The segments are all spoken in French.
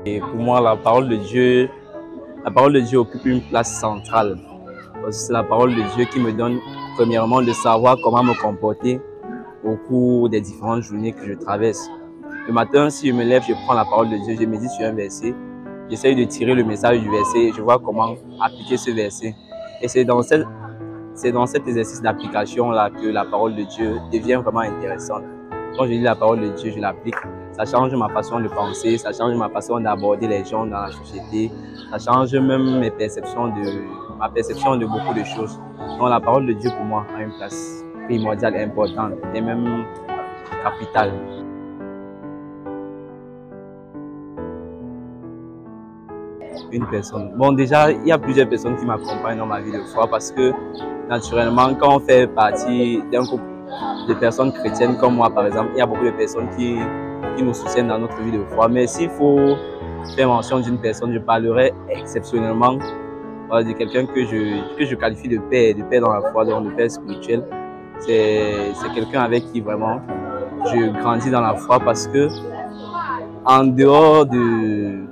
Et pour moi, la parole de Dieu occupe une place centrale. Parce que c'est la parole de Dieu qui me donne, premièrement, de savoir comment me comporter au cours des différentes journées que je traverse. Le matin, si je me lève, je prends la parole de Dieu, je médite sur un verset, j'essaye de tirer le message du verset et je vois comment appliquer ce verset. Et c'est dans cet exercice d'application-là que la parole de Dieu devient vraiment intéressante. Quand je lis la parole de Dieu, je l'applique. Ça change ma façon de penser, ça change ma façon d'aborder les gens dans la société, ça change même ma perception de beaucoup de choses. Donc la parole de Dieu pour moi a une place primordiale, importante et même capitale. Une personne. Bon, déjà, il y a plusieurs personnes qui m'accompagnent dans ma vie de foi parce que, naturellement, quand on fait partie d'un groupe de personnes chrétiennes comme moi, par exemple, il y a beaucoup de personnes qui nous soutiennent dans notre vie de foi. Mais s'il faut faire mention d'une personne, je parlerai exceptionnellement de quelqu'un que je qualifie de père dans la foi, donc de père spirituel. C'est quelqu'un avec qui vraiment je grandis dans la foi parce que, en dehors de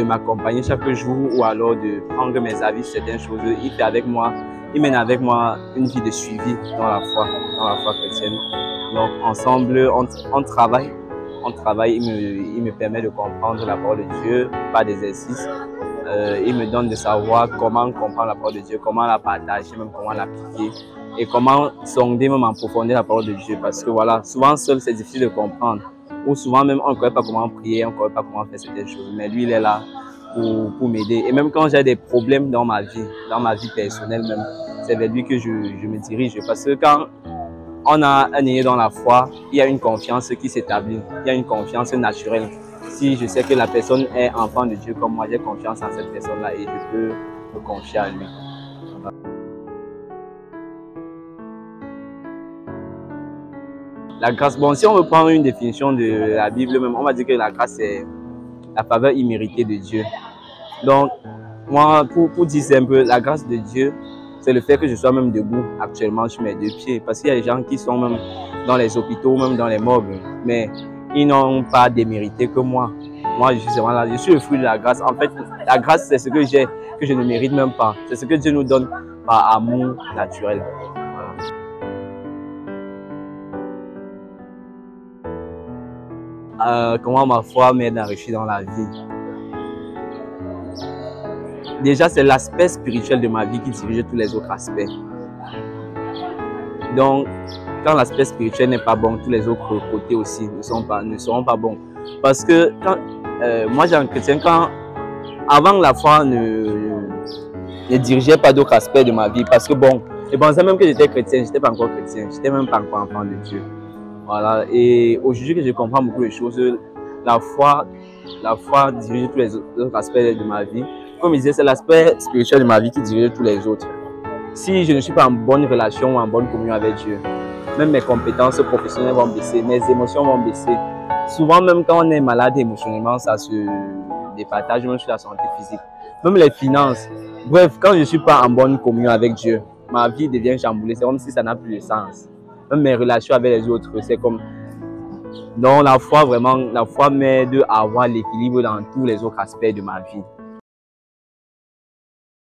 m'accompagner chaque jour ou alors de prendre mes avis sur certaines choses, il mène avec moi une vie de suivi dans la foi chrétienne. Donc ensemble, on travaille, il me permet de comprendre la parole de Dieu par des exercices. Il me donne de savoir comment comprendre la parole de Dieu, comment la partager, même comment l'appliquer et comment sonder, même en profondeur la parole de Dieu. Parce que voilà, souvent seul c'est difficile de comprendre. Ou souvent même on ne connaît pas comment prier, on ne connaît pas comment faire certaines choses. Mais lui, il est là pour m'aider. Et même quand j'ai des problèmes dans ma vie personnelle même, c'est vers lui que je me dirige. Parce que quand on a un aîné dans la foi, il y a une confiance qui s'établit. Il y a une confiance naturelle. Si je sais que la personne est enfant de Dieu comme moi, j'ai confiance en cette personne-là et je peux me confier à lui. La grâce, bon, si on veut prendre une définition de la Bible même, on va dire que la grâce, c'est la faveur imméritée de Dieu. Donc, moi, pour dire un peu, la grâce de Dieu, c'est le fait que je sois même debout actuellement sur mes deux pieds. Parce qu'il y a des gens qui sont même dans les hôpitaux, même dans les morgues, mais ils n'ont pas démérité que moi. Moi, je suis vraiment là, je suis le fruit de la grâce. En fait, la grâce, c'est ce que j'ai, que je ne mérite même pas. C'est ce que Dieu nous donne par amour naturel. Comment ma foi m'aide à enrichir dans la vie. Déjà, c'est l'aspect spirituel de ma vie qui dirige tous les autres aspects. Donc, quand l'aspect spirituel n'est pas bon, tous les autres côtés aussi ne seront pas bons. Parce que quand, moi, j'ai un chrétien, avant la foi ne dirigeait pas d'autres aspects de ma vie. Parce que bon, je pensais même que j'étais chrétien, je n'étais pas encore chrétien, je n'étais même pas encore enfant de Dieu. Voilà, et aujourd'hui que je comprends beaucoup de choses, la foi dirige tous les autres aspects de ma vie. Comme je disais, c'est l'aspect spirituel de ma vie qui dirige tous les autres. Si je ne suis pas en bonne relation ou en bonne communion avec Dieu, même mes compétences professionnelles vont baisser, mes émotions vont baisser. Souvent, même quand on est malade émotionnellement, ça se départage même sur la santé physique. Même les finances. Bref, quand je ne suis pas en bonne communion avec Dieu, ma vie devient chamboulée. C'est comme si ça n'a plus de sens. Même mes relations avec les autres, c'est comme... Donc la foi, vraiment, la foi m'aide à avoir l'équilibre dans tous les autres aspects de ma vie.